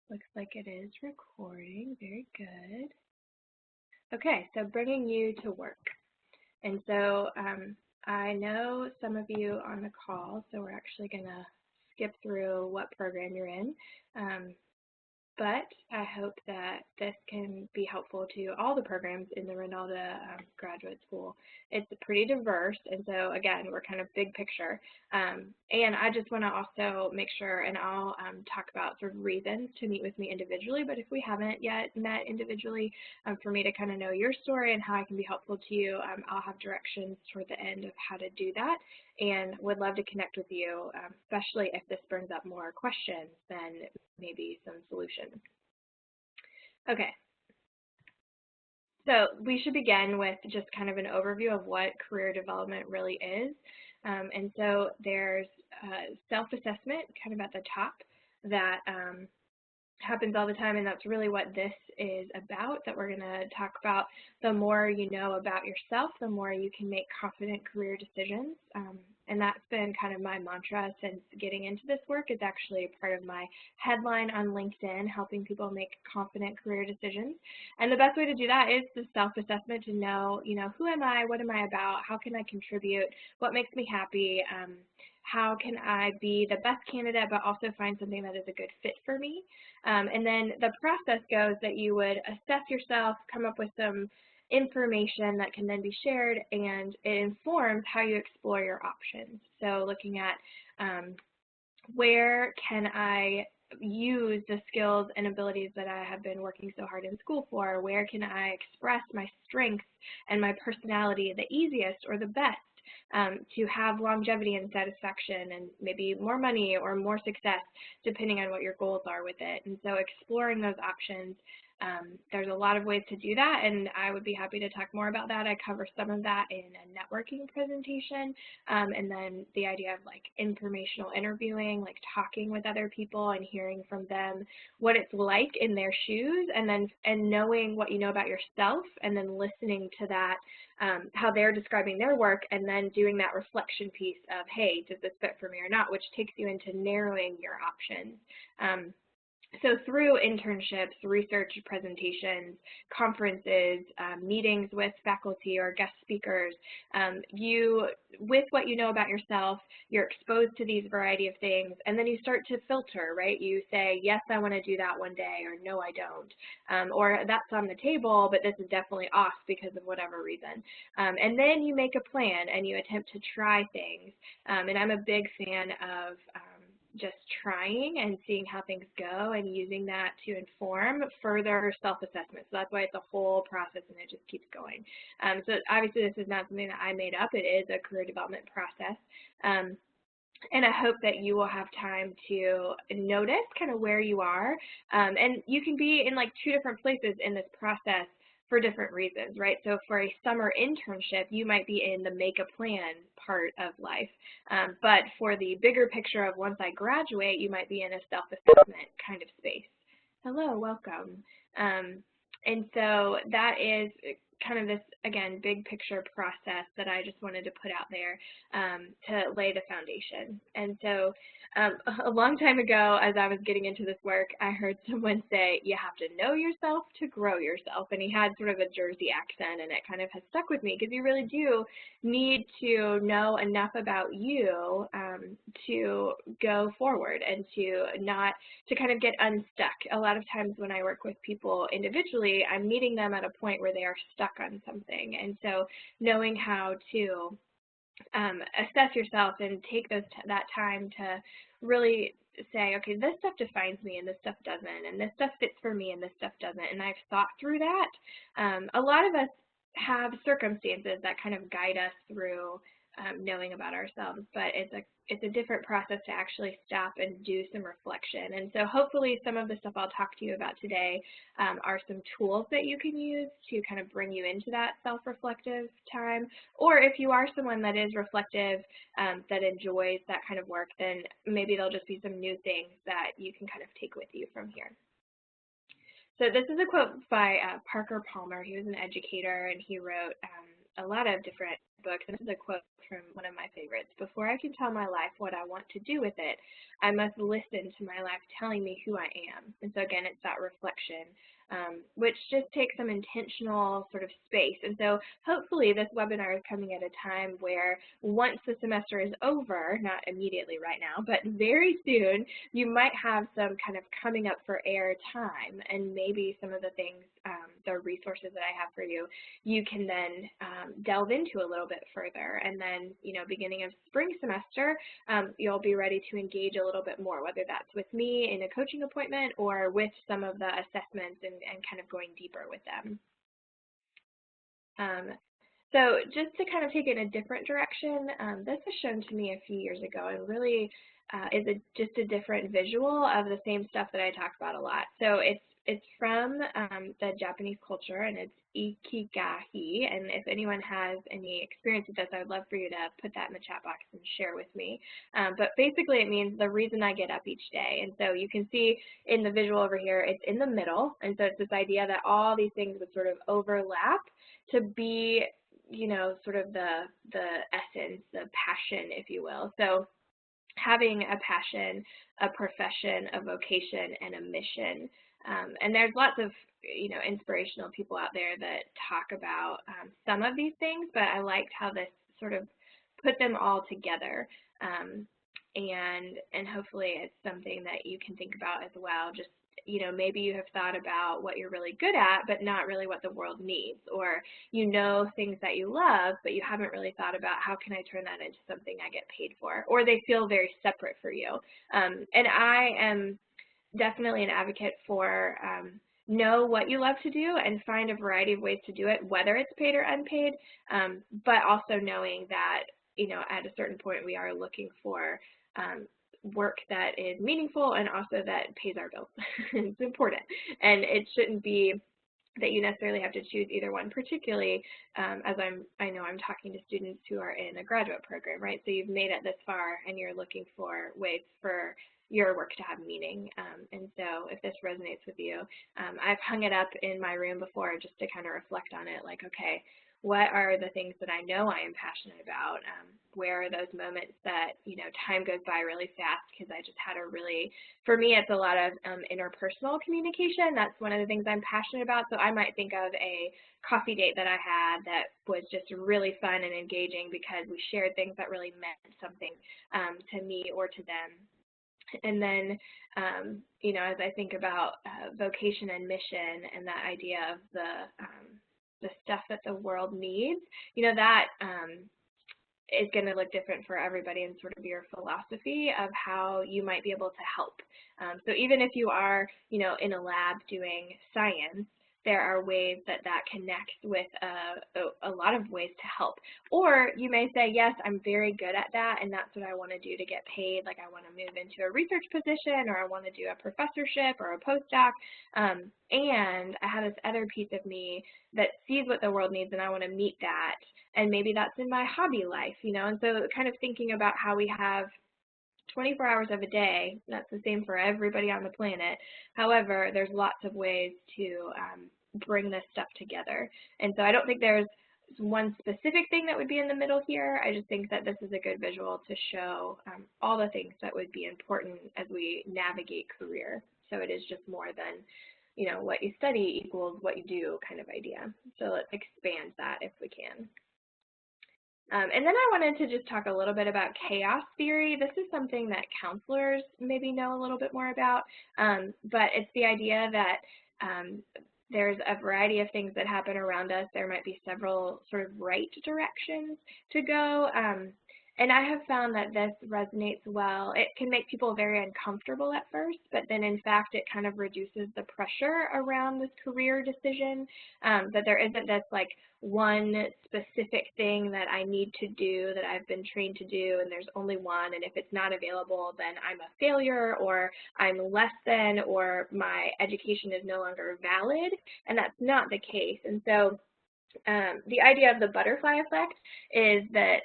Looks like it is recording. Very good. Okay, so bringing you to work. And so I know some of you on the call, so we're actually going to skip through what program you're in. But I hope that this can be helpful to all the programs in the Ronalda Graduate School. It's pretty diverse, and so again, we're kind of big picture. And I just want to also make sure, and I'll talk about sort of reasons to meet with me individually, but if we haven't yet met individually, for me to kind of know your story and how I can be helpful to you, I'll have directions toward the end of how to do that, and would love to connect with you, especially if this brings up more questions than maybe some solutions. Okay, so we should begin with just kind of an overview of what career development really is. And so there's self-assessment kind of at the top that happens all the time, and that's really what this is about, that we're going to talk about. The more you know about yourself, the more you can make confident career decisions. And that's been kind of my mantra since getting into this work. It's actually part of my headline on LinkedIn, helping people make confident career decisions. And the best way to do that is the self-assessment, to know, who am I, what am I about, how can I contribute, what makes me happy, how can I be the best candidate but also find something that is a good fit for me. And then the process goes that you would assess yourself, come up with some information that can then be shared, and it informs how you explore your options. So looking at where can I use the skills and abilities that I have been working so hard in school for? Where can I express my strengths and my personality the easiest or the best? To have longevity and satisfaction and maybe more money or more success, depending on what your goals are with it. And so exploring those options, there's a lot of ways to do that, and I would be happy to talk more about that. I cover some of that in a networking presentation, and then the idea of like informational interviewing, like talking with other people and hearing from them what it's like in their shoes, and knowing what you know about yourself, and then listening to that, how they're describing their work, and then doing that reflection piece of, hey, does this fit for me or not, which takes you into narrowing your options. So through internships, research presentations, conferences, meetings with faculty or guest speakers, with what you know about yourself, you're exposed to these variety of things, and then you start to filter, right? You say, yes, I want to do that one day, or no, I don't, or that's on the table, but this is definitely off because of whatever reason. And then you make a plan and you attempt to try things, and I'm a big fan of just trying and seeing how things go and using that to inform further self-assessment. So that's why it's a whole process and it just keeps going. So obviously this is not something that I made up. It is a career development process. And I hope that you will have time to notice kind of where you are. And you can be in like two different places in this process for different reasons, right? So for a summer internship, you might be in the make a plan part of life. But for the bigger picture of once I graduate, you might be in a self-assessment kind of space. Hello, welcome. And so that is kind of this, again, big picture process that I just wanted to put out there to lay the foundation. And so a long time ago, as I was getting into this work, I heard someone say, you have to know yourself to grow yourself. And he had sort of a Jersey accent, and it kind of has stuck with me because you really do need to know enough about you to go forward and to kind of get unstuck. A lot of times when I work with people individually, I'm meeting them at a point where they are stuck on something. And so knowing how to assess yourself and take that time to really say, okay, this stuff defines me and this stuff doesn't, and this stuff fits for me and this stuff doesn't, and I've thought through that. A lot of us have circumstances that kind of guide us through knowing about ourselves, but it's a different process to actually stop and do some reflection. And so hopefully some of the stuff I'll talk to you about today are some tools that you can use to kind of bring you into that self-reflective time. Or if you are someone that is reflective, that enjoys that kind of work, then maybe there'll just be some new things that you can kind of take with you from here. So this is a quote by Parker Palmer. He was an educator, and he wrote a lot of different books, and this is a quote from one of my favorites. Before I can tell my life what I want to do with it, I must listen to my life telling me who I am. And so again, it's that reflection, which just takes some intentional sort of space. And so hopefully this webinar is coming at a time where once the semester is over, not immediately right now, but very soon, you might have some kind of coming up for air time, and maybe some of the things, the resources that I have for you, you can then delve into a little bit further. And then, beginning of spring semester, you'll be ready to engage a little bit more, whether that's with me in a coaching appointment or with some of the assessments and kind of going deeper with them. So just to kind of take it in a different direction, this was shown to me a few years ago and really is just a different visual of the same stuff that I talk about a lot. So it's from the Japanese culture, and it's ikigai. And if anyone has any experience with this, I would love for you to put that in the chat box and share with me. But basically it means the reason I get up each day. And so you can see in the visual over here, it's in the middle. And so it's this idea that all these things would sort of overlap to be, sort of the essence, the passion, if you will. So having a passion, a profession, a vocation, and a mission. And there's lots of, inspirational people out there that talk about some of these things, but I liked how this sort of put them all together. And hopefully it's something that you can think about as well. Just, maybe you have thought about what you're really good at, but not really what the world needs, or things that you love, but you haven't really thought about how can I turn that into something I get paid for, or they feel very separate for you. And I am definitely an advocate for know what you love to do and find a variety of ways to do it, whether it's paid or unpaid, but also knowing that, at a certain point we are looking for work that is meaningful and also that pays our bills. It's important. And it shouldn't be that you necessarily have to choose either one, particularly as I know I'm talking to students who are in a graduate program, right? So you've made it this far and you're looking for ways for your work to have meaning. And so if this resonates with you, I've hung it up in my room before just to kind of reflect on it, like, okay, what are the things that I know I am passionate about? Where are those moments that, time goes by really fast because I just had for me, it's a lot of interpersonal communication. That's one of the things I'm passionate about. So I might think of a coffee date that I had that was just really fun and engaging because we shared things that really meant something to me or to them. And then, as I think about vocation and mission and that idea of the stuff that the world needs, that is going to look different for everybody and sort of your philosophy of how you might be able to help. So even if you are, in a lab doing science, there are ways that connects with a lot of ways to help. Or you may say, yes, I'm very good at that, and that's what I want to do to get paid. Like I want to move into a research position, or I want to do a professorship or a postdoc. And I have this other piece of me that sees what the world needs, and I want to meet that. And maybe that's in my hobby life, And so kind of thinking about how we have 24 hours of a day. That's the same for everybody on the planet. However, there's lots of ways to bring this stuff together. And so I don't think there's one specific thing that would be in the middle here. I just think that this is a good visual to show all the things that would be important as we navigate career. So it is just more than, what you study equals what you do kind of idea. So let's expand that if we can. And then I wanted to just talk a little bit about chaos theory. This is something that counselors maybe know a little bit more about, but it's the idea that there's a variety of things that happen around us. There might be several sort of right directions to go. And I have found that this resonates well. It can make people very uncomfortable at first, but then in fact it kind of reduces the pressure around this career decision, that there isn't this like one specific thing that I need to do that I've been trained to do, and there's only one, and if it's not available then I'm a failure, or I'm less than, or my education is no longer valid, and that's not the case. And so the idea of the butterfly effect is that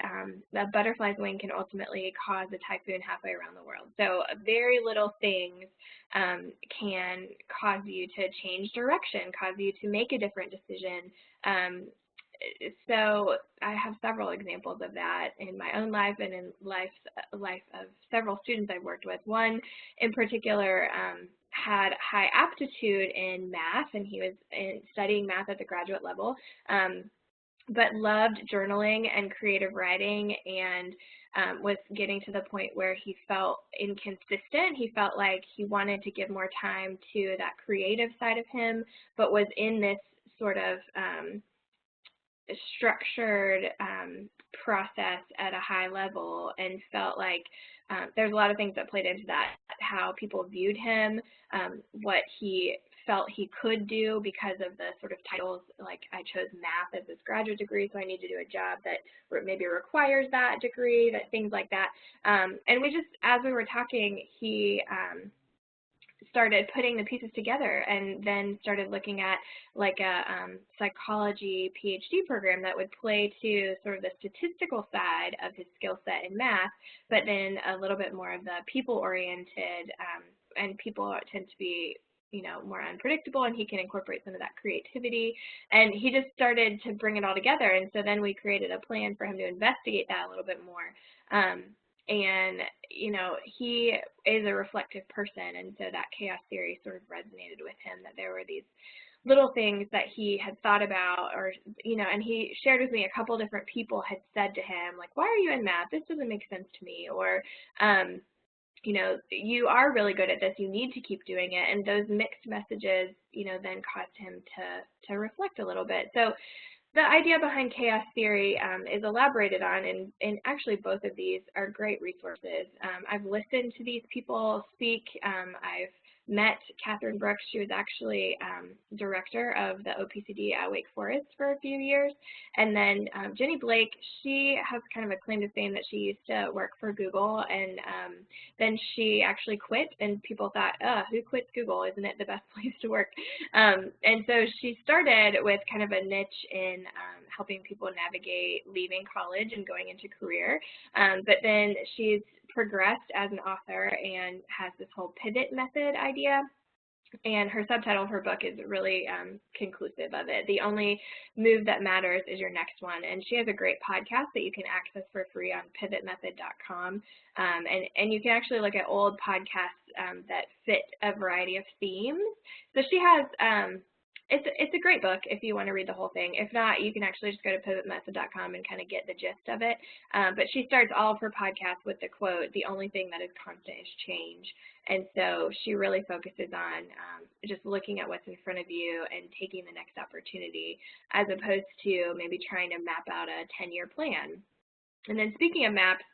the butterfly's wing can ultimately cause a typhoon halfway around the world. So very little things can cause you to change direction, cause you to make a different decision, so I have several examples of that in my own life and in life of several students I've worked with. One in particular had high aptitude in math, and he was studying math at the graduate level, but loved journaling and creative writing, and was getting to the point where he felt inconsistent. He felt like he wanted to give more time to that creative side of him, but was in this sort of structured process at a high level, and felt like there's a lot of things that played into that, how people viewed him, what he felt he could do because of the sort of titles, like I chose math as this graduate degree, so I need to do a job that maybe requires that degree, that things like that. And we just, as we were talking, he started putting the pieces together, and then started looking at like a psychology PhD program that would play to sort of the statistical side of his skill set in math, but then a little bit more of the people-oriented, and people tend to be more unpredictable, and he can incorporate some of that creativity. And he just started to bring it all together. And so then we created a plan for him to investigate that a little bit more. And, he is a reflective person, and so that chaos theory sort of resonated with him, that there were these little things that he had thought about, or, and he shared with me a couple different people had said to him, like, why are you in math? This doesn't make sense to me. Or, you are really good at this, you need to keep doing it. And those mixed messages, then caused him to reflect a little bit. So the idea behind chaos theory is elaborated on, and actually both of these are great resources. I've listened to these people speak. I've met Catherine Brooks. She was actually director of the OPCD at Wake Forest for a few years. And then Jenny Blake, she has kind of a claim to fame that she used to work for Google, and then she actually quit, and people thought, who quits Google? Isn't it the best place to work? And so she started with kind of a niche in helping people navigate leaving college and going into career. But then she's progressed as an author and has this whole pivot method idea, and her subtitle of her book is really conclusive of it. The only move that matters is your next one. And she has a great podcast that you can access for free on pivotmethod.com, and you can actually look at old podcasts that fit a variety of themes. So she has it's a great book if you want to read the whole thing. If not, you can actually just go to pivotmethod.com and kind of get the gist of it. But she starts all of her podcasts with the quote, "The only thing that is constant is change." And so she really focuses on just looking at what's in front of you and taking the next opportunity, as opposed to maybe trying to map out a 10-year plan. And then speaking of maps,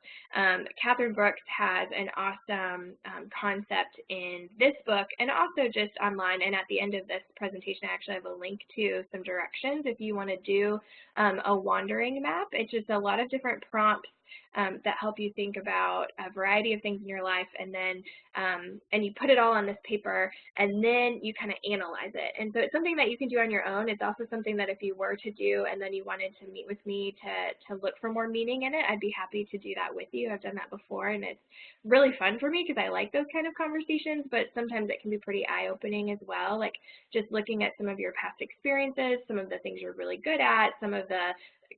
Catherine Brooks has an awesome concept in this book, and also just online. And at the end of this presentation, I actually have a link to some directions if you want to do a wandering map. It's just a lot of different prompts that help you think about a variety of things in your life, and then and you put it all on this paper, and then you kind of analyze it. And so it's something that you can do on your own. It's also something that if you were to do and then you wanted to meet with me to look for more meaning in it, I'd be happy to do that with you. I've done that before, and it's really fun for me because I like those kind of conversations, but sometimes it can be pretty eye-opening as well, like just looking at some of your past experiences, some of the things you're really good at, some of the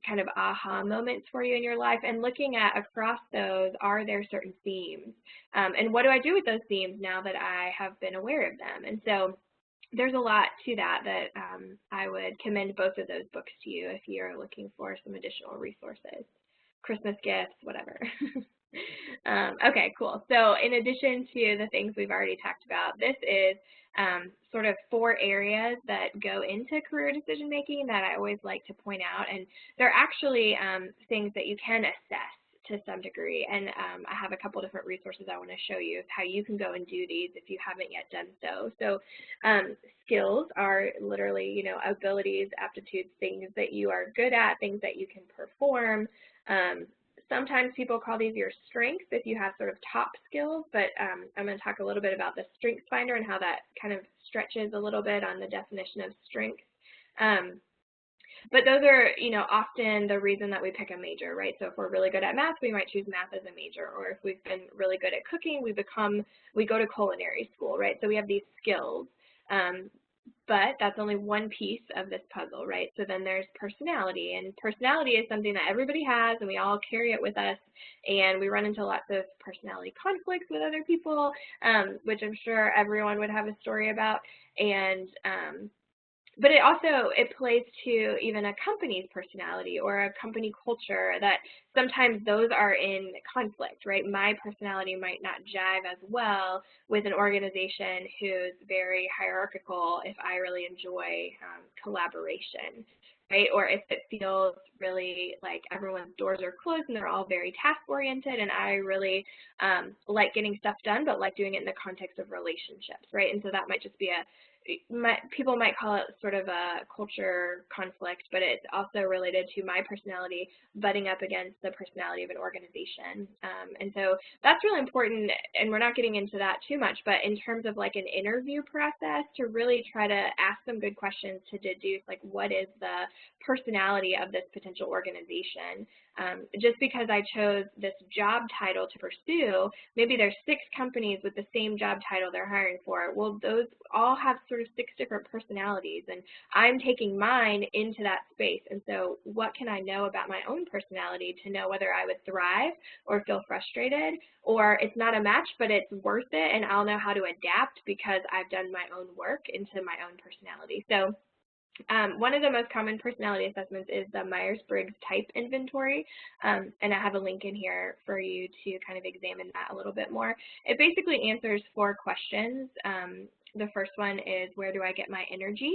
kind of aha moments for you in your life, and looking at across those, are there certain themes? And what do I do with those themes now that I have been aware of them? And so there's a lot to that I would commend both of those books to you if you're looking for some additional resources, Christmas gifts, whatever. Okay, cool. So in addition to the things we've already talked about, this is sort of 4 areas that go into career decision making that I always like to point out, and they're actually things that you can assess to some degree, and I have a couple different resources I want to show you how you can go and do these if you haven't yet done so. So skills are literally, abilities, aptitudes, things that you are good at, things that you can perform. Sometimes people call these your strengths if you have sort of top skills, but I'm going to talk a little bit about the Strengthsfinder and how that kind of stretches a little bit on the definition of strengths. But those are, often the reason that we pick a major, right? So if we're really good at math, we might choose math as a major, or if we've been really good at cooking, we go to culinary school, right? So we have these skills. but that's only one piece of this puzzle, right? So then there's personality, and personality is something that everybody has, and we all carry it with us, and we run into lots of personality conflicts with other people, which I'm sure everyone would have a story about, and but it plays to even a company's personality or a company culture, that sometimes those are in conflict, right? My personality might not jive as well with an organization who's very hierarchical if I really enjoy collaboration, right? Or if it feels really like everyone's doors are closed and they're all very task oriented, and I really like getting stuff done, but like doing it in the context of relationships, right? And so that might just be people might call it sort of a culture conflict, but it's also related to my personality butting up against the personality of an organization. And so that's really important, and we're not getting into that too much, but in terms of like an interview process, to really try to ask some good questions to deduce like what is the personality of this potential organization. Just because I chose this job title to pursue, maybe there's 6 companies with the same job title they're hiring for. Well, those all have sort of 6 different personalities, and I'm taking mine into that space. And so what can I know about my own personality to know whether I would thrive or feel frustrated, or it's not a match, but it's worth it, and I'll know how to adapt because I've done my own work into my own personality. So one of the most common personality assessments is the Myers-Briggs Type Inventory, and I have a link in here for you to kind of examine that a little bit more. It basically answers 4 questions. The first one is, where do I get my energy?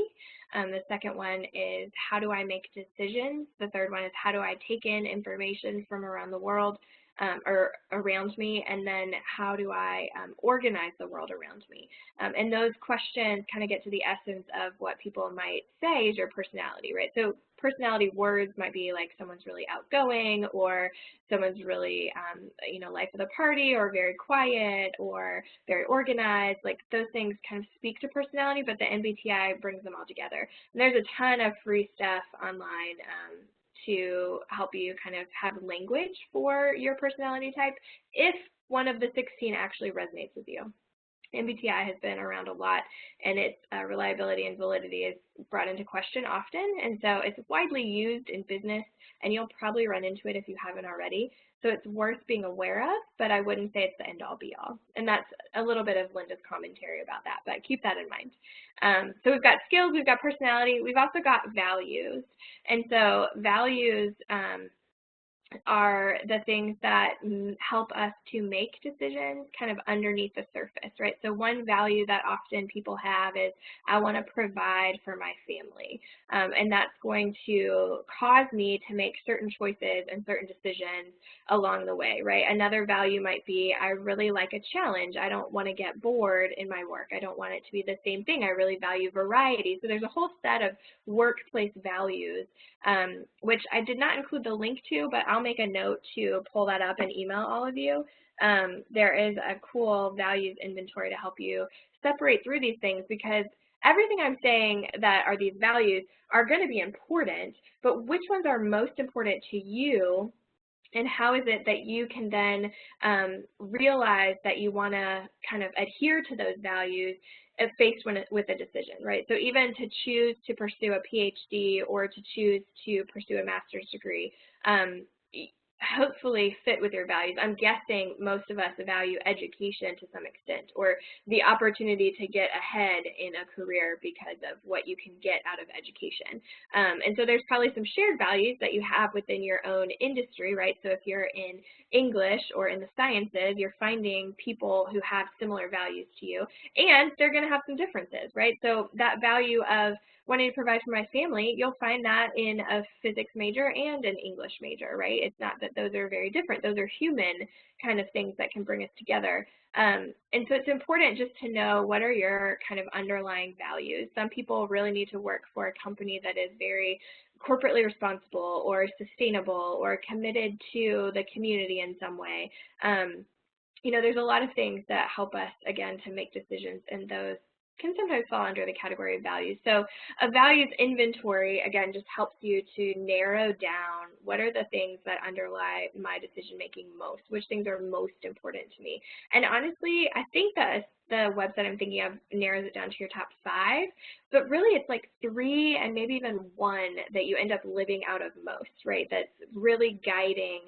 The second one is, how do I make decisions? The third one is, how do I take in information from around the world or around me? And then, how do I organize the world around me? And those questions kind of get to the essence of what people might say is your personality, right? So personality words might be like someone's really outgoing, or someone's really, life of the party, or very quiet, or very organized. Like those things kind of speak to personality, but the MBTI brings them all together. And there's a ton of free stuff online to help you kind of have language for your personality type if one of the 16 actually resonates with you. MBTI has been around a lot, and its reliability and validity is brought into question often, and so it's widely used in business, and you'll probably run into it if you haven't already. So it's worth being aware of, but I wouldn't say it's the end-all be-all. And that's a little bit of Linda's commentary about that, but keep that in mind. So we've got skills, we've got personality, we've also got values. And so values are the things that help us to make decisions kind of underneath the surface, right? So one value that often people have is, I want to provide for my family. And that's going to cause me to make certain choices and certain decisions along the way, right? Another value might be, I really like a challenge. I don't want to get bored in my work. I don't want it to be the same thing. I really value variety. So there's a whole set of workplace values, which I did not include the link to, but I'll make a note to pull that up and email all of you. There is a cool values inventory to help you separate through these things, because everything I'm saying that are these values are going to be important, but which ones are most important to you, and how is it that you can then realize that you want to kind of adhere to those values faced with a decision, right? So even to choose to pursue a PhD or to choose to pursue a master's degree, hopefully fit with your values. I'm guessing most of us value education to some extent, or the opportunity to get ahead in a career because of what you can get out of education. And so there's probably some shared values that you have within your own industry, right? So if you're in English or in the sciences, you're finding people who have similar values to you, and they're going to have some differences, right? So that value of wanting to provide for my family, you'll find that in a physics major and an English major, right? It's not that those are very different. Those are human kind of things that can bring us together. And so it's important just to know, what are your kind of underlying values. Some people really need to work for a company that is very corporately responsible or sustainable or committed to the community in some way. There's a lot of things that help us, again, to make decisions in those can sometimes fall under the category of values. So a values inventory, again, just helps you to narrow down what are the things that underlie my decision making most, which things are most important to me. And honestly, I think that the website I'm thinking of narrows it down to your top 5, but really it's like 3 and maybe even 1 that you end up living out of most, right? That's really guiding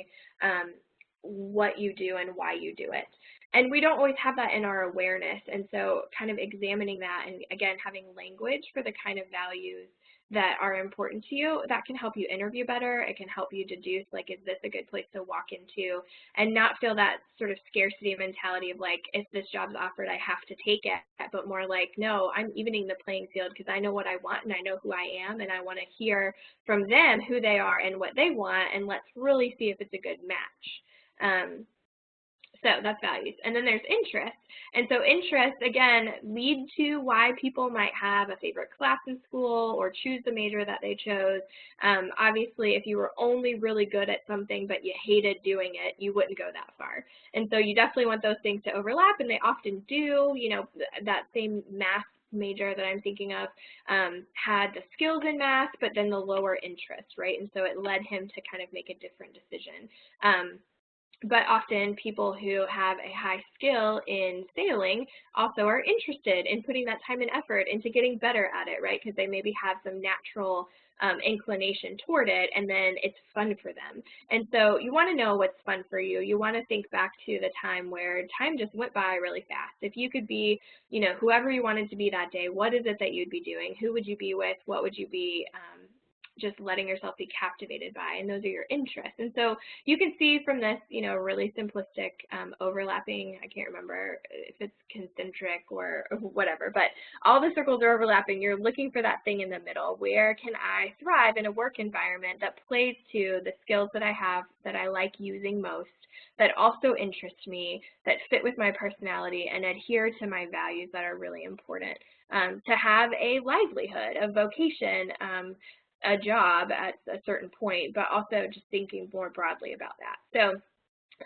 what you do and why you do it. And we don't always have that in our awareness. And so kind of examining that and, again, having language for the kind of values that are important to you, that can help you interview better. It can help you deduce, like, is this a good place to walk into, and not feel that sort of scarcity mentality of, like, if this job's offered, I have to take it, but more like, no, I'm evening the playing field because I know what I want and I know who I am, and I want to hear from them who they are and what they want, and let's really see if it's a good match. So that's values. And then there's interests. And so interests, again, lead to why people might have a favorite class in school or choose the major that they chose. Obviously, if you were only really good at something but you hated doing it, you wouldn't go that far. And so you definitely want those things to overlap, and they often do. You know, that same math major that I'm thinking of had the skills in math, but then the lower interest, right? And so it led him to kind of make a different decision. But often people who have a high skill in sailing also are interested in putting that time and effort into getting better at it, right? Because they maybe have some natural inclination toward it, and then it's fun for them. And so you want to know what's fun for you. You want to think back to the time where time just went by really fast. If you could be, you know, whoever you wanted to be that day, what is it that you'd be doing? Who would you be with? What would you be just letting yourself be captivated by? And those are your interests. And so you can see from this, you know, really simplistic overlapping, I can't remember if it's concentric or whatever, but all the circles are overlapping. You're looking for that thing in the middle. Where can I thrive in a work environment that plays to the skills that I have, that I like using most, that also interest me, that fit with my personality and adhere to my values that are really important? To have a livelihood, a vocation, a job at a certain point, but also just thinking more broadly about that. So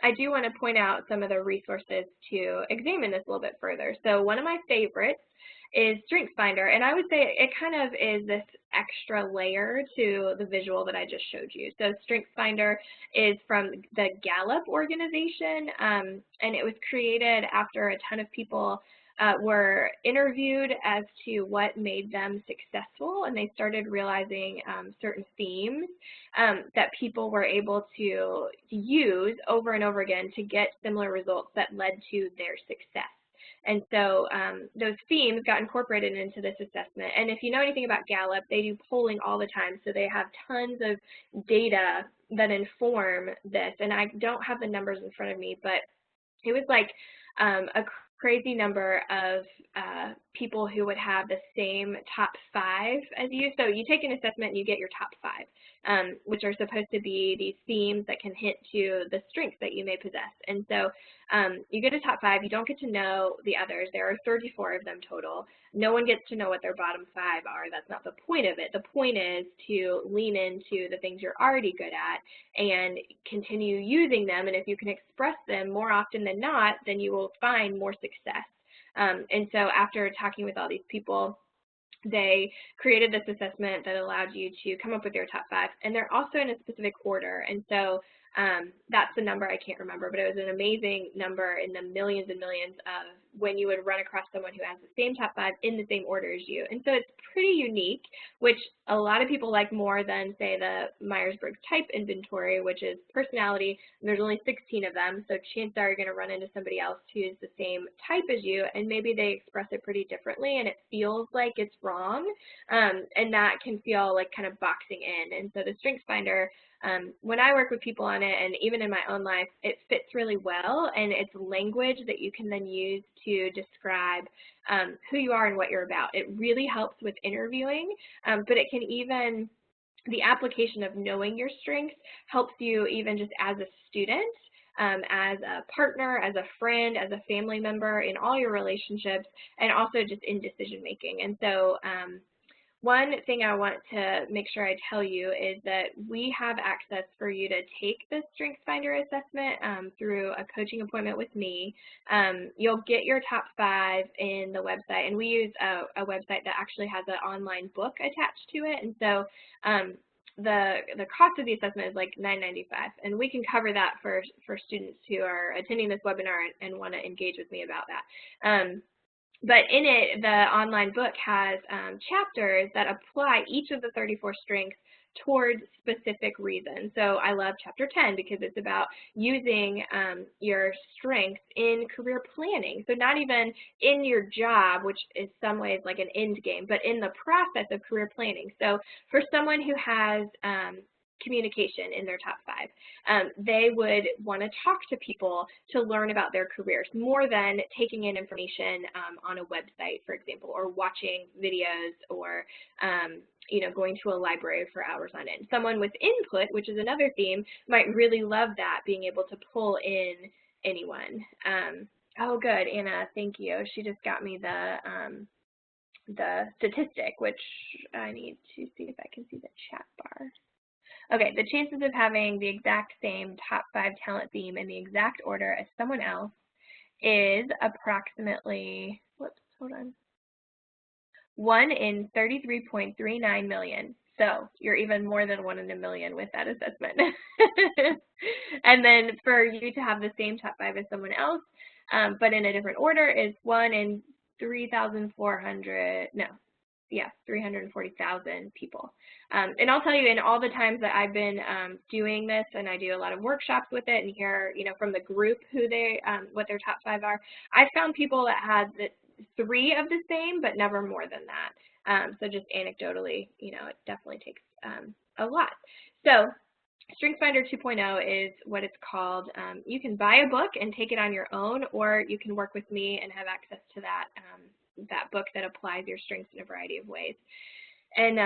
I do want to point out some of the resources to examine this a little bit further. So one of my favorites is Strengthsfinder, and I would say it kind of is this extra layer to the visual that I just showed you. So Strengthsfinder is from the Gallup organization, and it was created after a ton of people were interviewed as to what made them successful, and they started realizing certain themes that people were able to use over and over again to get similar results that led to their success. And so those themes got incorporated into this assessment. And if you know anything about Gallup, they do polling all the time, so they have tons of data that inform this. And I don't have the numbers in front of me, but it was like a crazy number of people who would have the same top 5 as you. So you take an assessment and you get your top 5, which are supposed to be these themes that can hint to the strengths that you may possess. And so you get a top 5. You don't get to know the others. There are 34 of them total. No one gets to know what their bottom 5 are. That's not the point of it. The point is to lean into the things you're already good at and continue using them. And if you can express them more often than not, then you will find more success. And so after talking with all these people, they created this assessment that allowed you to come up with your top 5, and they're also in a specific order. And so that's the number I can't remember, but it was an amazing number in the millions and millions of when you would run across someone who has the same top 5 in the same order as you. And so it's pretty unique, which a lot of people like more than, say, the Myers-Briggs type inventory, which is personality, and there's only 16 of them, so chances are you're going to run into somebody else who's the same type as you, and maybe they express it pretty differently, and it feels like it's wrong, and that can feel like kind of boxing in. And so the Strengthsfinder, when I work with people on it, and even in my own life, it fits really well, and it's language that you can then use to describe who you are and what you're about. It really helps with interviewing, but it can even, the application of knowing your strengths helps you even just as a student, as a partner, as a friend, as a family member, in all your relationships, and also just in decision making. And so one thing I want to make sure I tell you is that we have access for you to take the Strengthsfinder assessment through a coaching appointment with me. You'll get your top 5 in the website, and we use a website that actually has an online book attached to it, and so the cost of the assessment is like $9.95, and we can cover that for students who are attending this webinar and want to engage with me about that. But in it, the online book has chapters that apply each of the 34 strengths towards specific reasons. So I love chapter 10 because it's about using your strengths in career planning. So not even in your job, which is some ways like an end game, but in the process of career planning. So for someone who has communication in their top 5. They would want to talk to people to learn about their careers more than taking in information on a website, for example, or watching videos, or going to a library for hours on end. Someone with input, which is another theme, might really love that, being able to pull in anyone. Oh, good, Anna, thank you. She just got me the statistic, which I need to see if I can see the chat bar. Okay, the chances of having the exact same top 5 talent theme in the exact order as someone else is approximately, 1 in 33.39 million. So you're even more than 1 in a million with that assessment. And then for you to have the same top 5 as someone else, but in a different order, is 1 in 340,000 people. And I'll tell you, in all the times that I've been doing this, and I do a lot of workshops with it and hear, from the group who what their top 5 are, I've found people that had 3 of the same, but never more than that. So just anecdotally, it definitely takes a lot. So Strengthsfinder 2.0 is what it's called. You can buy a book and take it on your own, or you can work with me and have access to that book that applies your strengths in a variety of ways. And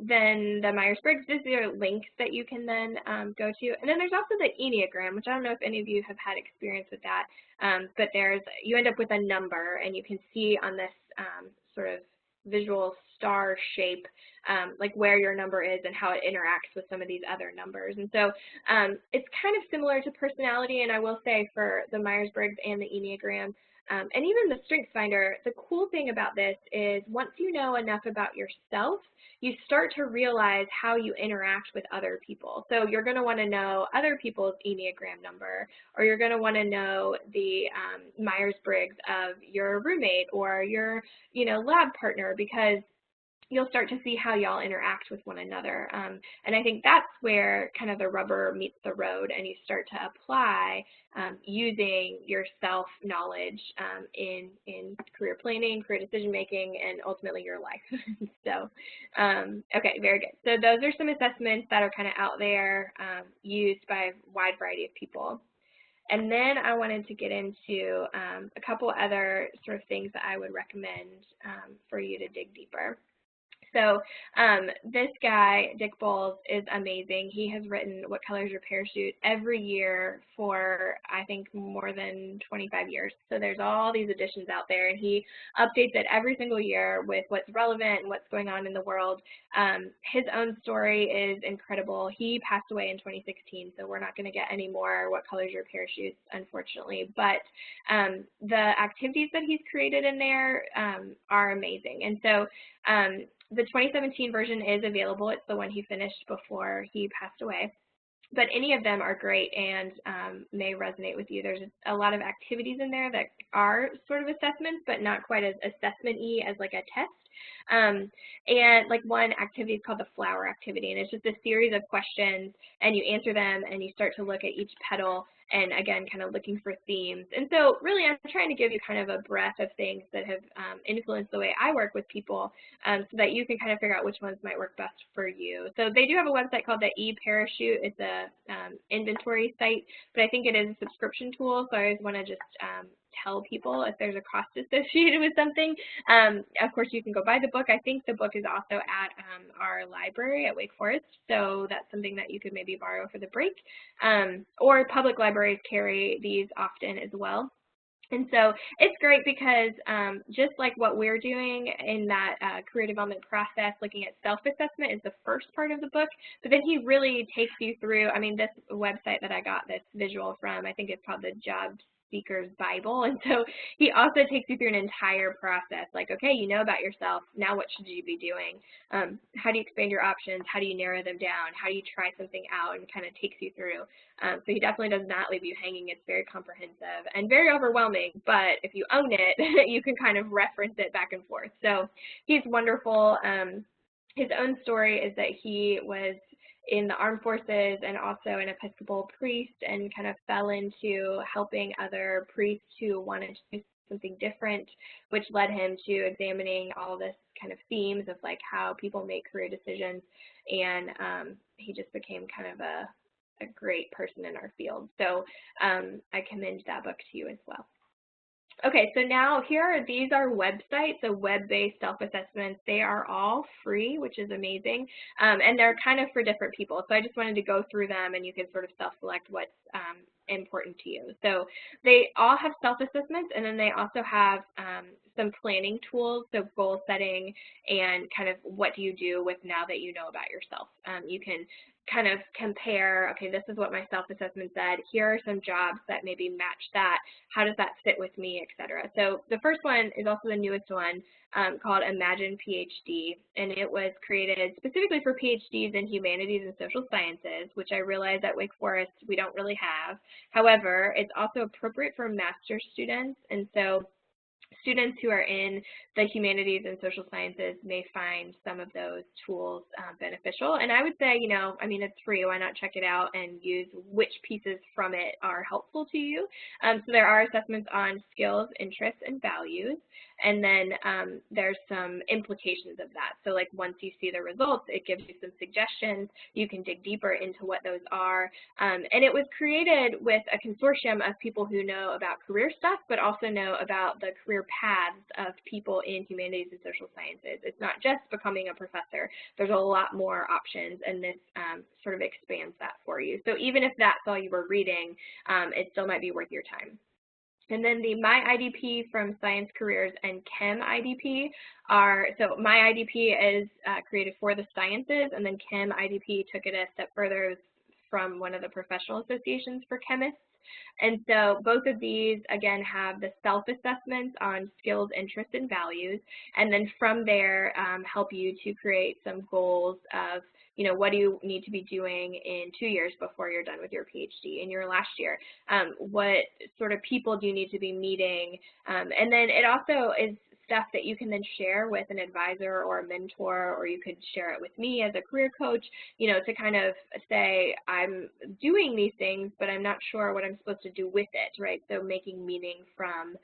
then the Myers-Briggs, these are links that you can then go to. And then there's also the Enneagram, which I don't know if any of you have had experience with that, but you end up with a number, and you can see on this sort of visual star shape like where your number is and how it interacts with some of these other numbers. And so it's kind of similar to personality, and I will say for the Myers-Briggs and the Enneagram, and even the Strengthsfinder, the cool thing about this is once you know enough about yourself, you start to realize how you interact with other people. So you're going to want to know other people's Enneagram number, or you're going to want to know the Myers-Briggs of your roommate or your, lab partner, because you'll start to see how y'all interact with one another. And I think that's where kind of the rubber meets the road, and you start to apply using your self-knowledge in career planning, career decision-making, and ultimately your life. So, okay, very good. So those are some assessments that are kind of out there used by a wide variety of people. And then I wanted to get into a couple other sort of things that I would recommend for you to dig deeper. So this guy, Dick Bowles, is amazing. He has written What Color is Your Parachute every year for, I think, more than 25 years. So there's all these editions out there, and he updates it every single year with what's relevant and what's going on in the world. His own story is incredible. He passed away in 2016, so we're not going to get any more What Color is Your Parachute, unfortunately. But the activities that he's created in there are amazing. And so the 2017 version is available. It's the one he finished before he passed away. But any of them are great and may resonate with you. There's a lot of activities in there that are sort of assessments, but not quite as assessment-y as like a test. And like one activity is called the flower activity, and it's just a series of questions, and you answer them, and you start to look at each petal, and again, kind of looking for themes. And so really, I'm trying to give you kind of a breadth of things that have influenced the way I work with people, so that you can kind of figure out which ones might work best for you. So they do have a website called the eParachute. It's a inventory site, but I think it is a subscription tool, so I always want to just tell people if there's a cost associated with something. Of course, you can go buy the book. I think the book is also at our library at Wake Forest, so that's something that you could maybe borrow for the break. Or public libraries carry these often as well. And so it's great because just like what we're doing in that career development process, looking at self-assessment is the first part of the book, but then he really takes you through, I mean, this website that I got this visual from, I think it's called the Job Seeker's Bible, and so he also takes you through an entire process, like, okay, you know about yourself, now what should you be doing? How do you expand your options? How do you narrow them down? How do you try something out? And kind of takes you through. So he definitely does not leave you hanging. It's very comprehensive and very overwhelming, but if you own it, you can kind of reference it back and forth. So he's wonderful. His own story is that he was in the armed forces and also an Episcopal priest, and kind of fell into helping other priests who wanted to do something different, which led him to examining all this kind of themes of like how people make career decisions, and he just became kind of a great person in our field. So I commend that book to you as well. Okay, so now these are websites, so web-based self-assessments. They are all free, which is amazing, and they're kind of for different people. So I just wanted to go through them, and you can sort of self-select what's important to you. So they all have self-assessments, and then they also have some planning tools, so goal setting and kind of what do you do with now that you know about yourself. You can kind of compare, okay, this is what my self-assessment said, here are some jobs that maybe match that, how does that fit with me, etc. So the first one is also the newest one, called Imagine PhD, and it was created specifically for PhDs in humanities and social sciences, which I realize at Wake Forest we don't really have. However, it's also appropriate for master's students, and so students who are in the humanities and social sciences may find some of those tools beneficial. And I would say, you know, I mean, it's free. Why not check it out and use which pieces from it are helpful to you? So there are assessments on skills, interests, and values. And then there's some implications of that. So like once you see the results, it gives you some suggestions. You can dig deeper into what those are. And it was created with a consortium of people who know about career stuff, but also know about the career paths of people in humanities and social sciences. It's not just becoming a professor. There's a lot more options, and this sort of expands that for you. So even if that's all you were reading, it still might be worth your time. And then the My IDP from Science Careers and Chem IDP are, so My IDP is created for the sciences, and then Chem IDP took it a step further from one of the professional associations for chemists. And so both of these, again, have the self-assessments on skills, interests, and values, and then from there help you to create some goals of, you know, what do you need to be doing in 2 years before you're done with your PhD, in your last year? What sort of people do you need to be meeting? And then it also is stuff that you can then share with an advisor or a mentor, or you could share it with me as a career coach, you know, to kind of say, I'm doing these things, but I'm not sure what I'm supposed to do with it, right? So making meaning from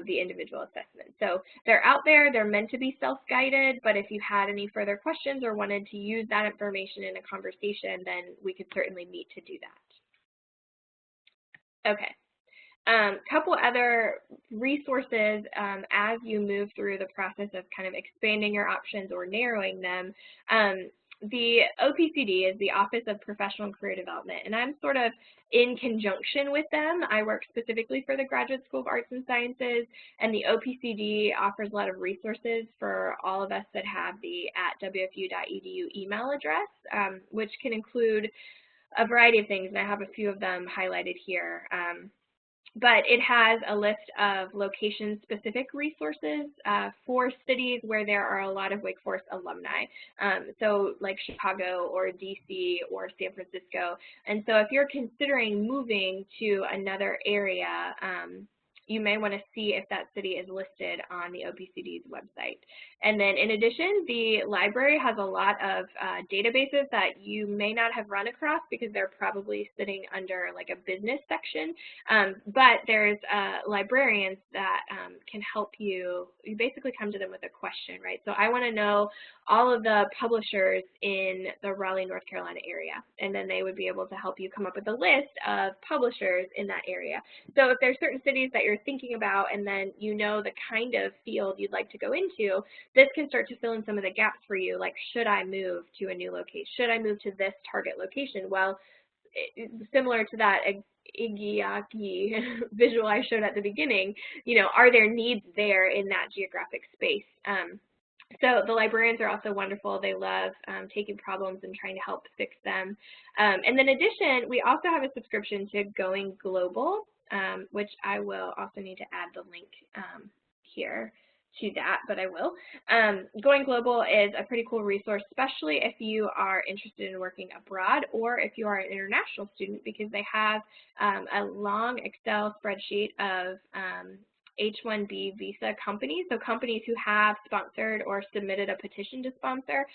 the individual assessment. So they're out there, they're meant to be self-guided, but if you had any further questions or wanted to use that information in a conversation, then we could certainly meet to do that. Okay. Couple other resources as you move through the process of kind of expanding your options or narrowing them. The OPCD is the Office of Professional and Career Development, and I'm sort of in conjunction with them. I work specifically for the Graduate School of Arts and Sciences, and the OPCD offers a lot of resources for all of us that have the @wfu.edu email address, which can include a variety of things, and I have a few of them highlighted here. But it has a list of location-specific resources for cities where there are a lot of Wake Forest alumni, so like Chicago or DC or San Francisco. And so if you're considering moving to another area, you may want to see if that city is listed on the OPCD's website. And then in addition, the library has a lot of databases that you may not have run across because they're probably sitting under like a business section, but there's librarians that can help you. You basically come to them with a question, right? So I want to know all of the publishers in the Raleigh, North Carolina area, and then they would be able to help you come up with a list of publishers in that area. So if there's certain cities that you're thinking about and then you know the kind of field you'd like to go into, this can start to fill in some of the gaps for you, like should I move to a new location? Should I move to this target location? Well, similar to that, Iggyaki visual I showed at the beginning, are there needs there in that geographic space? So the librarians are also wonderful. They love taking problems and trying to help fix them. And then in addition, we also have a subscription to Going Global, which I will also need to add the link here to that, but I will. Going Global is a pretty cool resource, especially if you are interested in working abroad or if you are an international student, because they have a long Excel spreadsheet of H-1B visa companies, so companies who have sponsored or submitted a petition to sponsor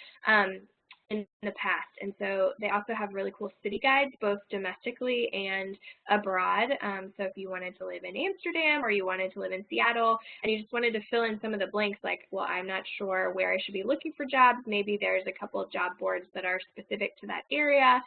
in the past. And so they also have really cool city guides, both domestically and abroad. So if you wanted to live in Amsterdam or you wanted to live in Seattle and you just wanted to fill in some of the blanks, like, well, I'm not sure where I should be looking for jobs, maybe there's a couple of job boards that are specific to that area.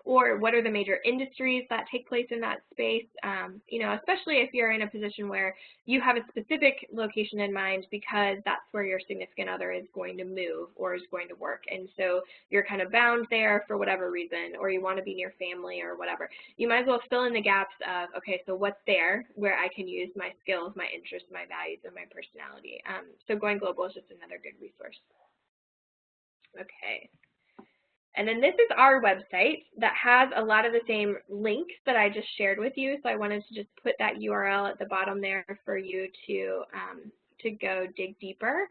Or what are the major industries that take place in that space, especially if you're in a position where you have a specific location in mind because that's where your significant other is going to move or is going to work. And so you're kind of bound there for whatever reason, or you want to be near family or whatever. You might as well fill in the gaps of, okay, so what's there where I can use my skills, my interests, my values, and my personality. So Going Global is just another good resource. Okay. And then this is our website that has a lot of the same links that I just shared with you. So I wanted to just put that URL at the bottom there for you to go dig deeper.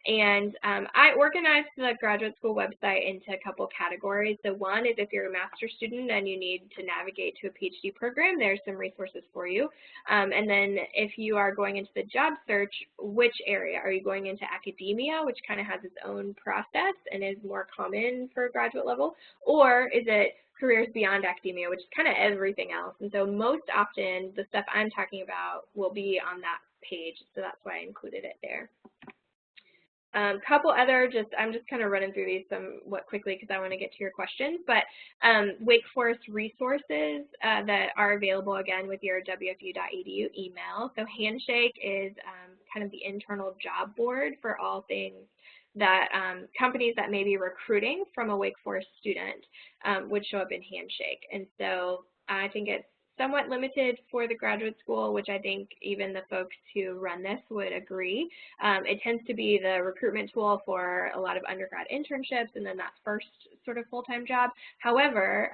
And I organized the graduate school website into a couple categories. So one is if you're a master's student and you need to navigate to a PhD program, there's some resources for you. And then if you are going into the job search, which area? Are you going into academia, which kind of has its own process and is more common for graduate level? Or is it careers beyond academia, which is kind of everything else? And so most often the stuff I'm talking about will be on that page. So that's why I included it there. Couple other, I'm just kind of running through these somewhat quickly because I want to get to your questions, but Wake Forest resources that are available again with your wfu.edu email. So Handshake is kind of the internal job board for all things that companies that may be recruiting from a Wake Forest student would show up in Handshake. And so I think it's somewhat limited for the graduate school, which I think even the folks who run this would agree. It tends to be the recruitment tool for a lot of undergrad internships and then that first sort of full-time job. However,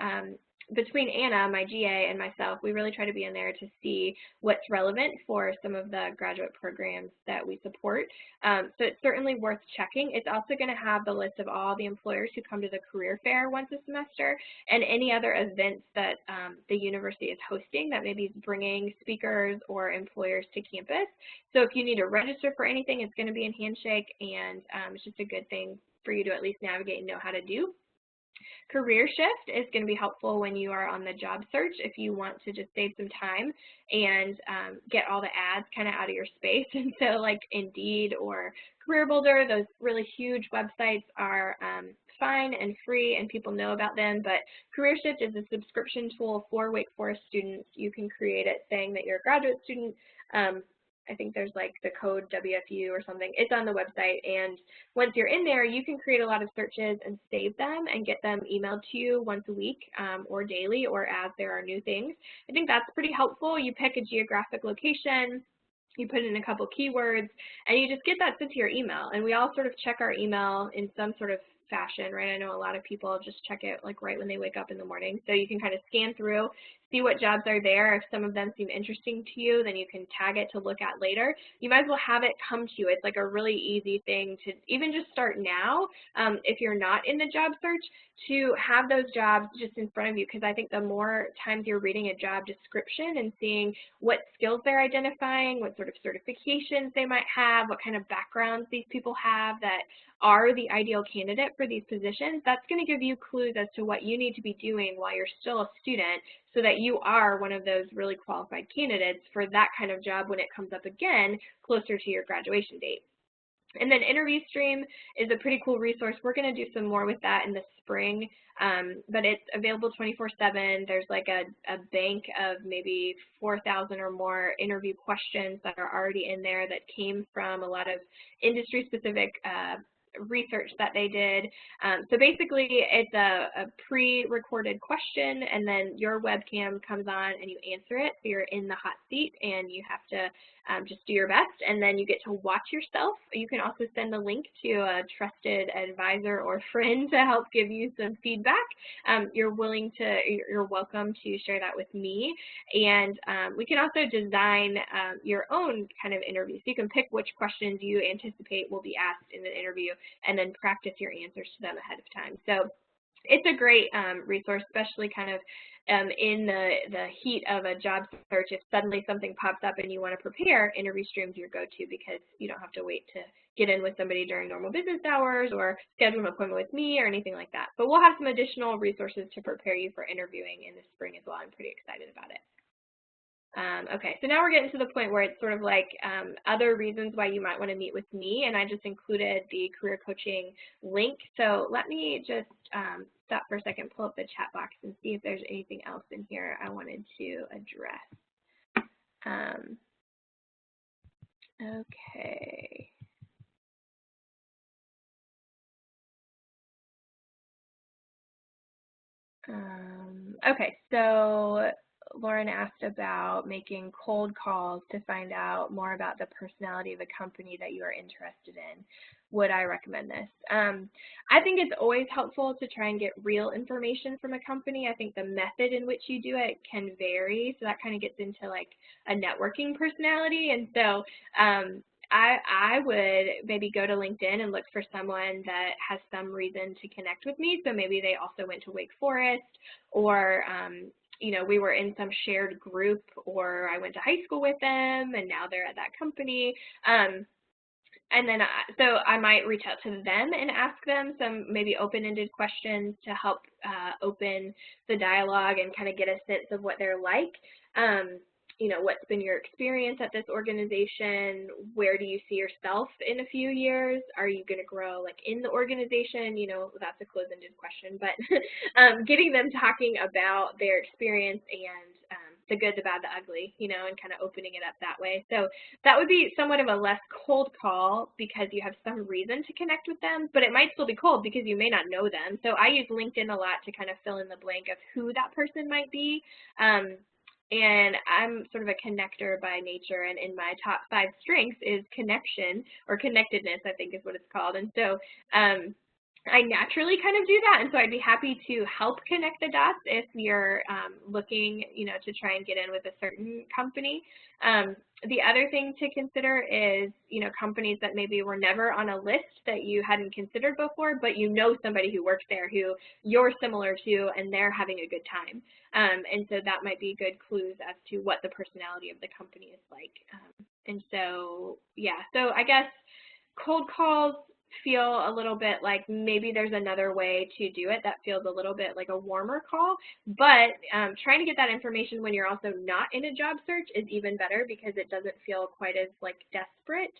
between Anna, my GA, and myself, we really try to be in there to see what's relevant for some of the graduate programs that we support. So it's certainly worth checking. It's also going to have the list of all the employers who come to the career fair once a semester and any other events that the university is hosting that maybe is bringing speakers or employers to campus. So if you need to register for anything, it's going to be in Handshake, and it's just a good thing for you to at least navigate and know how to do. Career Shift is going to be helpful when you are on the job search if you want to just save some time and get all the ads kind of out of your space. And so like Indeed or Career Builder, those really huge websites are fine and free and people know about them, but Career Shift is a subscription tool for Wake Forest students. You can create it saying that you're a graduate student. I think there's like the code WFU or something. It's on the website, and once you're in there, you can create a lot of searches and save them and get them emailed to you once a week or daily or as there are new things. I think that's pretty helpful. You pick a geographic location, you put in a couple keywords, and you just get that sent to your email. And we all sort of check our email in some sort of fashion, right? I know a lot of people just check it like right when they wake up in the morning. So you can kind of scan through, see what jobs are there. If some of them seem interesting to you, then you can tag it to look at later. You might as well have it come to you. It's like a really easy thing to even just start now if you're not in the job search, to have those jobs just in front of you, because I think the more times you're reading a job description and seeing what skills they're identifying, what sort of certifications they might have, what kind of backgrounds these people have that are the ideal candidate for these positions, that's going to give you clues as to what you need to be doing while you're still a student so that you are one of those really qualified candidates for that kind of job when it comes up again closer to your graduation date. And then Interview Stream is a pretty cool resource. We're going to do some more with that in the spring, but it's available 24/7. There's like a bank of maybe 4,000 or more interview questions that are already in there that came from a lot of industry-specific research that they did. So basically, it's a pre-recorded question, and then your webcam comes on and you answer it. So you're in the hot seat, and you have to just do your best, and then you get to watch yourself. You can also send a link to a trusted advisor or friend to help give you some feedback. You're welcome to share that with me, and we can also design your own kind of interview. So you can pick which questions you anticipate will be asked in an interview, and then practice your answers to them ahead of time. So it's a great resource, especially kind of in the heat of a job search. If suddenly something pops up and you want to prepare, Interview Stream's your go-to, because you don't have to wait to get in with somebody during normal business hours or schedule an appointment with me or anything like that. But we'll have some additional resources to prepare you for interviewing in the spring as well. I'm pretty excited about it. Okay, so now we're getting to the point where it's sort of like other reasons why you might want to meet with me, and I just included the career coaching link. So let me just stop for a second, pull up the chat box, and see if there's anything else in here I wanted to address. Okay. Okay, so Lauren asked about making cold calls to find out more about the personality of a company that you are interested in. Would I recommend this? I think it's always helpful to try and get real information from a company. I think the method in which you do it can vary, so that kind of gets into like a networking personality. And so I would maybe go to LinkedIn and look for someone that has some reason to connect with me. So maybe they also went to Wake Forest, or you know, we were in some shared group, or I went to high school with them and now they're at that company. And then so I might reach out to them and ask them some maybe open-ended questions to help open the dialogue and kind of get a sense of what they're like. You know, what's been your experience at this organization? Where do you see yourself in a few years? Are you going to grow like in the organization? You know, that's a close-ended question, but getting them talking about their experience and the good, the bad, the ugly, you know, and kind of opening it up that way. So that would be somewhat of a less cold call because you have some reason to connect with them, but it might still be cold because you may not know them. So I use LinkedIn a lot to kind of fill in the blank of who that person might be. And I'm sort of a connector by nature, and in my top 5 strengths is connection, or connectedness, I think is what it's called. And so I naturally kind of do that, and so I'd be happy to help connect the dots if you're looking, you know, to try and get in with a certain company. The other thing to consider is, you know, companies that maybe were never on a list that you hadn't considered before, but you know somebody who works there who you're similar to, and they're having a good time. And so that might be good clues as to what the personality of the company is like. And so, yeah, so I guess cold calls feel a little bit like maybe there's another way to do it that feels a little bit like a warmer call, but trying to get that information when you're also not in a job search is even better because it doesn't feel quite as like desperate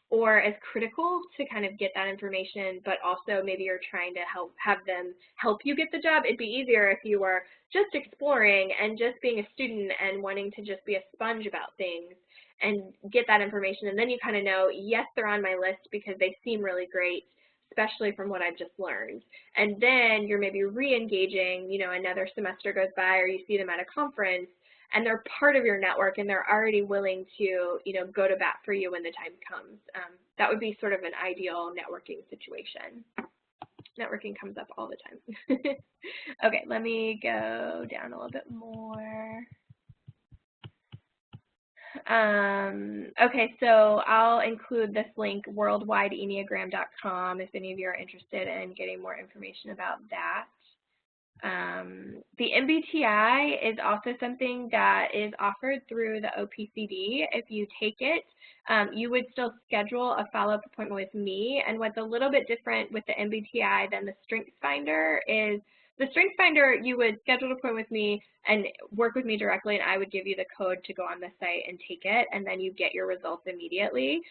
or as critical to kind of get that information, but also maybe you're trying to have them help you get the job. It'd be easier if you were just exploring and just being a student and wanting to just be a sponge about things and get that information, and then you kind of know, yes, they're on my list because they seem really great, especially from what I've just learned. And then you're maybe re-engaging, you know, another semester goes by, or you see them at a conference, and they're part of your network, and they're already willing to, you know, go to bat for you when the time comes. That would be sort of an ideal networking situation. Networking comes up all the time. Okay, let me go down a little bit more. Okay, so I'll include this link, worldwideenneagram.com, if any of you are interested in getting more information about that. The MBTI is also something that is offered through the OPCD. If you take it, you would still schedule a follow-up appointment with me. And what's a little bit different with the MBTI than the Strengthsfinder is the Strengthsfinder, you would schedule an appointment with me, and work with me directly, and I would give you the code to go on the site and take it, and then you get your results immediately.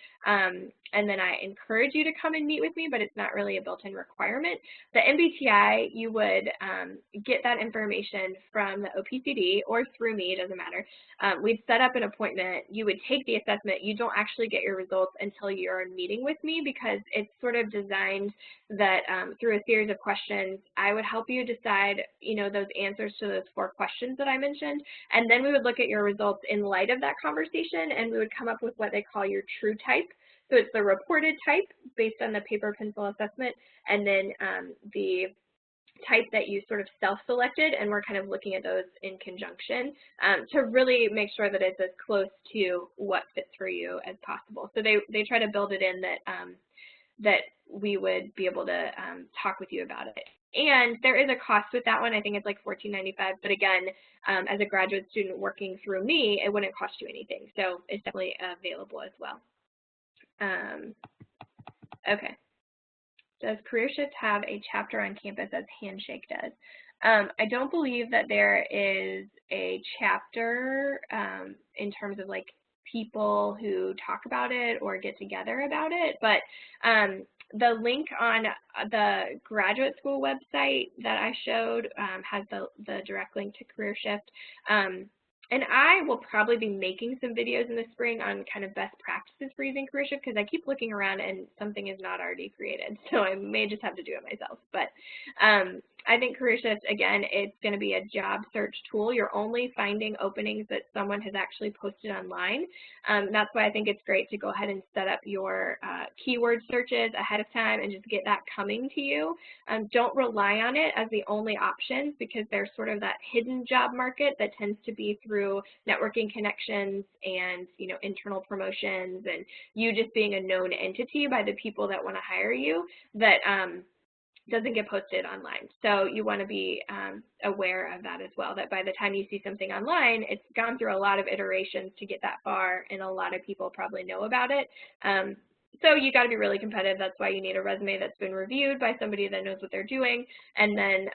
And then I encourage you to come and meet with me, but it's not really a built-in requirement. The MBTI, you would get that information from the OPCD or through me, it doesn't matter. We'd set up an appointment. You would take the assessment. You don't actually get your results until you're meeting with me, because it's sort of designed that through a series of questions, I would help you decide, those answers to those 4 questions that I mentioned, and then we would look at your results in light of that conversation, and we would come up with what they call your true type. So it's the reported type based on the paper pencil assessment, and then the type that you sort of self-selected, and we're kind of looking at those in conjunction to really make sure that it's as close to what fits for you as possible. So they try to build it in that we would be able to talk with you about it. And there is a cost with that one. I think it's like $14.95, but again, as a graduate student working through me, it wouldn't cost you anything. So it's definitely available as well. Okay. Does CareerShift have a chapter on campus as Handshake does? I don't believe that there is a chapter in terms of like people who talk about it or get together about it, but the link on the graduate school website that I showed has the direct link to CareerShift. And I will probably be making some videos in the spring on kind of best practices for using CareerShift, because I keep looking around and something is not already created. So I may just have to do it myself. But I think CareerShift, again, it's going to be a job search tool. You're only finding openings that someone has actually posted online. That's why I think it's great to go ahead and set up your keyword searches ahead of time and just get that coming to you. Don't rely on it as the only option, because there's sort of that hidden job market that tends to be through networking connections and internal promotions, and you just being a known entity by the people that want to hire you, that doesn't get posted online. So you want to be aware of that as well, that by the time you see something online, it's gone through a lot of iterations to get that far, and a lot of people probably know about it. So you got to be really competitive. That's why you need a resume that's been reviewed by somebody that knows what they're doing, and then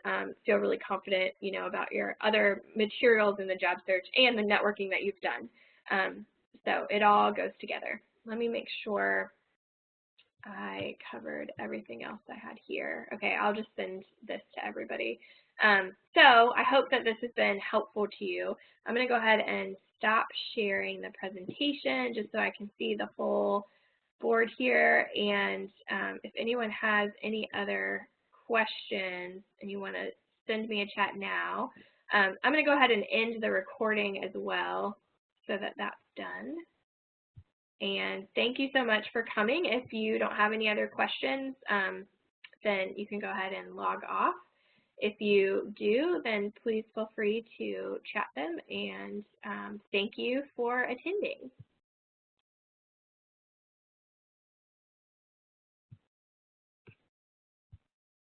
feel really confident, about your other materials in the job search and the networking that you've done. So it all goes together. Let me make sure I covered everything else I had here. Okay, I'll just send this to everybody. So I hope that this has been helpful to you. I'm going to go ahead and stop sharing the presentation just so I can see the full board here, and if anyone has any other questions and you want to send me a chat now, I'm going to go ahead and end the recording as well so that that's done. And thank you so much for coming. If you don't have any other questions, then you can go ahead and log off. If you do, then please feel free to chat them, and thank you for attending.